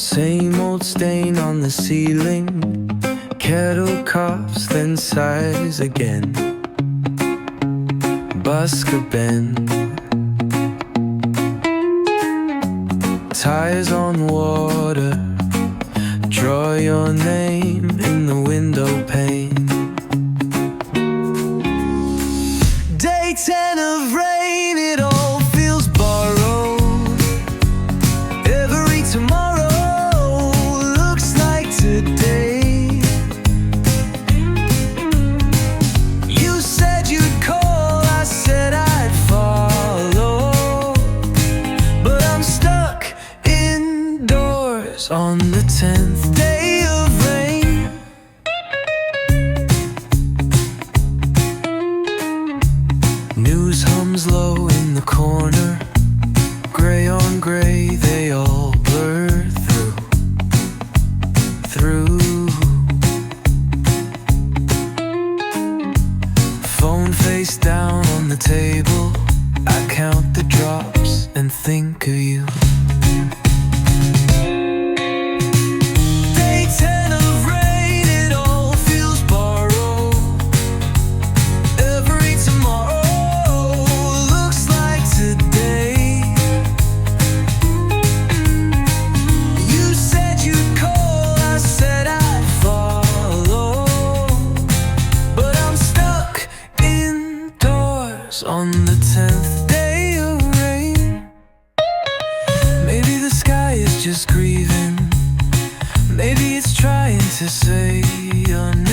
Same old stain on the ceiling. Kettle coughs, then sighs again. Busker bend. Tires on water. Draw your name in the window pane. Day 10 of rain, it all feels borrowed. Every tomorrow looks like today. You said you'd call, I said I'd follow, but I'm stuck indoors on the 10th day of rain. News hums low in the corner. Gray on gray, they all blur through. Phone face down on the table. I count the drops and think of you. Day 10 of rain, it all feels borrowed. Every tomorrow looks like today. You said you'd call, I said I'd follow, but I'm stuck indoors on the 10th day of rain. Maybe the sky is just grieving. Maybe it's trying to say you're not